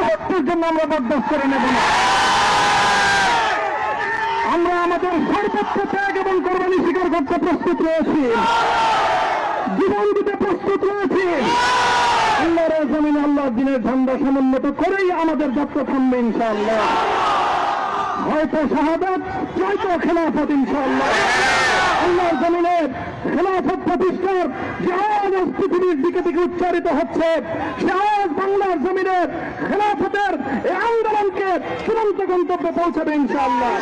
মুহূর্তের জন্য আমরা বরদাস্ত করে নেব না। আমরা আমাদের সর্বোচ্চ ত্যাগ এবং কোরবানি স্বীকার করতে প্রস্তুত রয়েছি, জীবন দিতে প্রস্তুত রয়েছি। আল্লাহর জমিনে আল্লাহর দিনের ঝান্ডা সমুন্নত করেই আমাদের যাত্রা থামবে ইনশাআল্লাহ। হয়তো শাহাদাত, নয়তো খেলাফত ইনশাআল্লাহ। আল্লাহর জমিনে খেলাফত প্রতিষ্ঠার যে আওয়াজ পৃথিবীর দিকে দিকে উচ্চারিত হচ্ছে, সে আওয়াজ বাংলার জমিনে খেলাফতের এই আন্দোলনকে চূড়ান্ত গন্তব্যে পৌঁছাবে ইনশাআল্লাহ।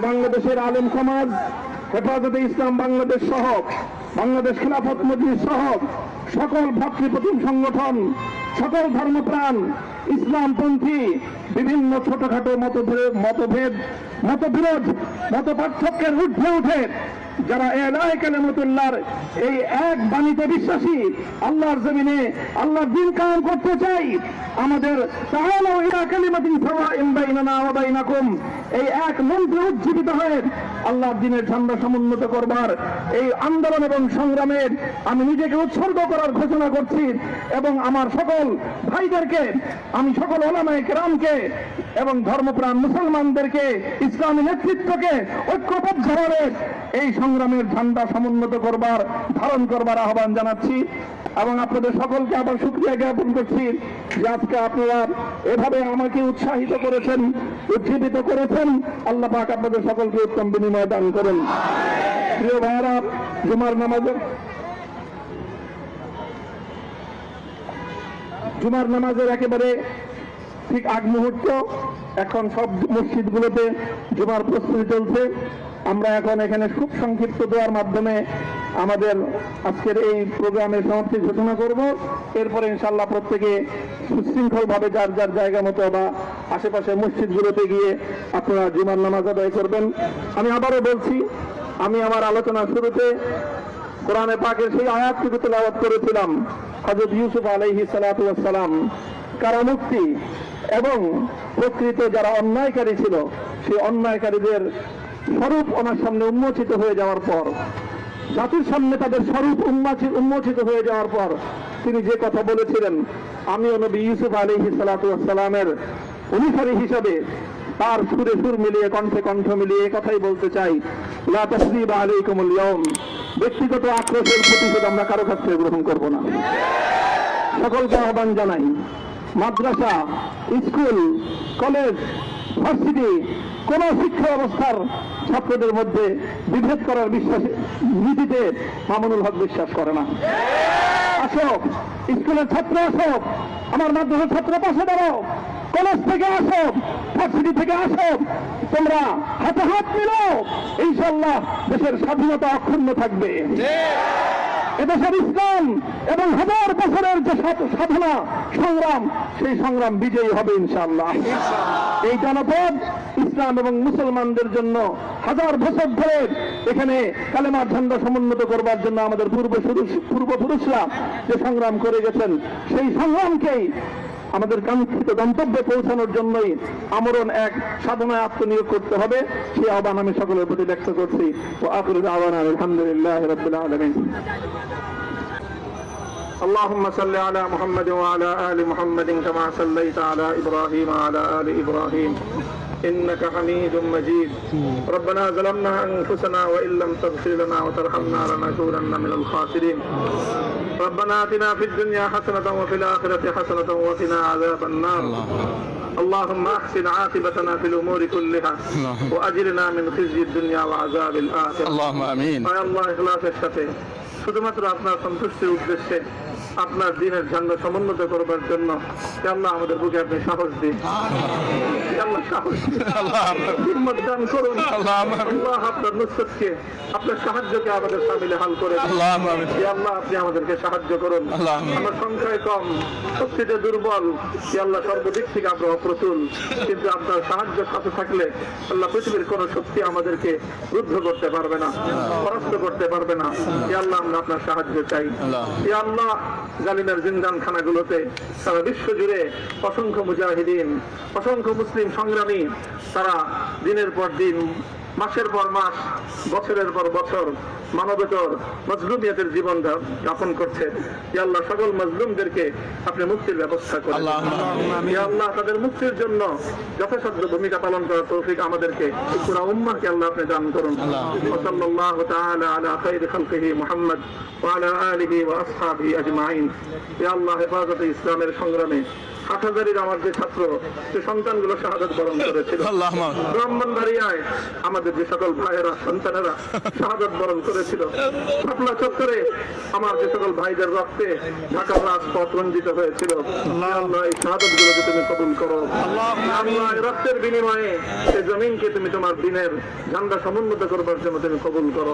বাংলাদেশের আলেম সমাজ, হেফাজতে ইসলাম বাংলাদেশ সহ, বাংলাদেশ খেলাফত মজলিস সহ সকল ভ্রাতৃপ্রতিম সংগঠন, সকল ধর্মপ্রাণ, ইসলামপন্থী বিভিন্ন ছোটখাটো মতবিরোধ, মত পার্থক্যের ঊর্ধ্বে উঠে যারা এলাহে কালিমাতুল্লাহর এই এক বাণীতে বিশ্বাসী, আল্লাহর জমিনে আল্লাহর দ্বীন কায়েম করতে চাই, আমাদের তাআলাউ ইলা কালিমাতিন সাওয়াইন বাইনানা ওয়া বাইনাকুম এই এক মন্ত্রে উজ্জীবিত হয়ে আল্লাহর দ্বীনের ঝান্ডা সমুন্নত করবার এই আন্দোলন এবং সংগ্রামের আমি নিজেকে উৎসর্গ করার ঘোষণা করছি। এবং আমার সকল ভাইদেরকে, আমি সকল উলামায়ে কেরামকে এবং ধর্মপ্রাণ মুসলমানদেরকে, ইসলামী নেতৃত্বকে ঐক্যবদ্ধভাবে এই সংগ্রামের ঝান্ডা সমুন্নত করবার, ধারণ করবার আহ্বান জানাচ্ছি। এবং আপনাদের সকলকে আবার শুকরিয়া জ্ঞাপন করছি যে আজকে আপনারা এভাবে আমাকে উৎসাহিত করেছেন, উজ্জীবিত করেছেন। আল্লাহ পাক আপনাদের সকলকে উত্তম বিনিময় দান করেন। প্রিয় ভাইয়েরা, জুমার নামাজের একেবারে ঠিক আগ মুহূর্ত, এখন সব মসজিদগুলোতে জুমার প্রস্তুতি চলছে। আমরা এখন এখানে খুব সংক্ষিপ্ত দোয়ার মাধ্যমে আমাদের আজকের এই প্রোগ্রামের সমাপ্তি ঘোষণা করব। এরপরে ইনশাআল্লাহ প্রত্যেকে সুশৃঙ্খলভাবে যার যার জায়গা মতো বা আশেপাশে মসজিদগুলোতে গিয়ে আপনারা জুমার নামাজ আদায় করবেন। আমি আবারও বলছি, আমি আমার আলোচনার শুরুতে কোরআনে পাকের সেই আয়াতটুকু তেলাওয়াত করেছিলাম, হযরত ইউসুফ আলাইহিস সালাতু ওয়াস সালাম কারামুক্তি এবং প্রকৃত যারা অন্যায়কারী ছিল সেই অন্যায়কারীদের স্বরূপ ওনার সামনে উন্মোচিত হয়ে যাওয়ার পর, জাতির সামনে তাদের স্বরূপ উন্মোচিত হয়ে যাওয়ার পর তিনি যে কথা বলেছিলেন, আমিও নবী ইউসুফ আলাইহিস সালাতু ওয়াস সালামের অনুসারী হিসাবে তার সুরে সুর মিলিয়ে, কণ্ঠে কণ্ঠ মিলিয়ে কথাই বলতে চাই, লা তাসরিবা আলাইকুমুল ইয়াউম, ব্যক্তিগত আক্রোশের প্রতিশোধ আমরা কারো কাছ থেকে গ্রহণ করব না। সকলকে আহ্বান জানাই, মাদ্রাসা, স্কুল, কলেজ, ভার্সিটি কোন শিক্ষা ব্যবস্থার ছাত্রদের মধ্যে বিভেদ করার নীতিতে মামুনুল হক বিশ্বাস করে না। আসো, স্কুলের ছাত্র আসো, আমার মাদ্রাসার ছাত্র পাশে দাঁড়াও, কলেজ থেকে আসো, ভার্সিটি থেকে আসো, তোমরা হাতে হাত মিলাও, ইনশাআল্লাহ দেশের স্বাধীনতা অক্ষুণ্ণ থাকবে। এদেশের ইসলাম এবং হাজার বছরের যে সাধনা সংগ্রাম, সেই সংগ্রাম বিজয়ী হবে ইনশাআল্লাহ। এই জনপদ ইসলাম এবং মুসলমানদের জন্য হাজার বছর ধরে এখানে কালেমার ঝান্ডা সমুন্নত করবার জন্য আমাদের পূর্বপুরুষরা যে সংগ্রাম করে গেছেন, সেই সংগ্রামকেই আমাদের কাঙ্ক্ষিত গন্তব্যে পৌঁছানোর জন্যই আমরণ এক সাধনায় আত্মনিয়োগ করতে হবে। সেই আহ্বান আমি সকলের প্রতি ব্যক্ত করছি। ও আখিরু দাওয়ানা আলহামদুলিল্লাহি রাব্বিল আলামিন। اللهم صل على محمد وعلى آل محمد كما صليت على إبراهيم وعلى آل إبراهيم إنك حميد مجيد. ربنا ظلمنا أنفسنا وإن لم تغفر لنا وترحمنا لنكونن من الخاسرين. ربنا آتنا في الدنيا حسنة وفي الآخرة حسنة وقنا عذاب النار. اللهم أحسن عاقبتنا في الأمور كلها وأجرنا من خزي الدنيا وعذاب الآخرة. اللهم آمين. يا الله إخلاصের সাথে শুধুমাত্র আপনার সন্তুষ্টির উদ্দেশ্যে আপনার দ্বীনের ঝান্ডা সমুন্নত করবার জন্য আল্লাহ আমাদের বুকে আপনি সাহস দিন, আল্লাহ সাহস হিম্মত দান করুন। আল্লাহ আপনার নুসরতকে, আপনার সাহায্যকে আমাদের সামিলে হাল করে আল্লাহ আপনি আমাদেরকে সাহায্য করুন। আমরা সংখ্যায় কম, শক্তিতে দুর্বল, আল্লাহ সর্বদিক থেকে আমরা অপ্রতুল, কিন্তু আপনার সাহায্য সাথে থাকলে আল্লাহ পৃথিবীর কোন শক্তি আমাদেরকে রুদ্ধ করতে পারবে না, পরাস্ত করতে পারবে না। আল্লাহ আমরা আপনার সাহায্য চাই। আল্লাহ জালিমের জিন্দান খানাগুলোতে সারা বিশ্ব জুড়ে অসংখ্য মুজাহিদিন, অসংখ্য মুসলিম সংগ্রামী, তারা দিনের পর দিন মাসের পর মাস, বছরের পর বছর মানবতার মজলুমিয়তের জীবন যাপন করছে। ইয়া আল্লাহ, সকল মজলুমদেরকে আপনি মুক্তির ব্যবস্থা করেন। ইয়া আল্লাহ, তাদের মুক্তির জন্য যথাসাধ্য ভূমিকা পালন করার তৌফিক আমাদেরকে, পুরা উম্মাহকে আল্লাহ আপনি দান করুন। সাল্লাল্লাহু তাআলা আলা খায়রি খালকিহি মুহাম্মদ ওয়া আলা আলিহি ওয়া আসহাবিহি আজমাইন। ইয়া আল্লাহ, হেফাজতে ইসলামের সংগ্রামে হাটহাজারীর আমার যে ছাত্র, যে সন্তানগুলো শাহাদাত বরণ করেছিল, ব্রাহ্মণবাড়িয়ায় আমাদের যে সকল ভাইয়েরা, সন্তানেরা শাহাদাত বরণ করেছিল, শাপলা চত্বরে আমার যে সকল ভাইদের রক্তে ঢাকার রাজপথ রঞ্জিত হয়েছিল, আল্লাহ এই শাহাদাত গুলোকে তুমি কবুল করো। আল্লাহ, এই রক্তের বিনিময়ে এই জমিনকে তুমি তোমার দিনের ঝান্ডা সমুন্নত করবার জন্য তুমি কবুল করো।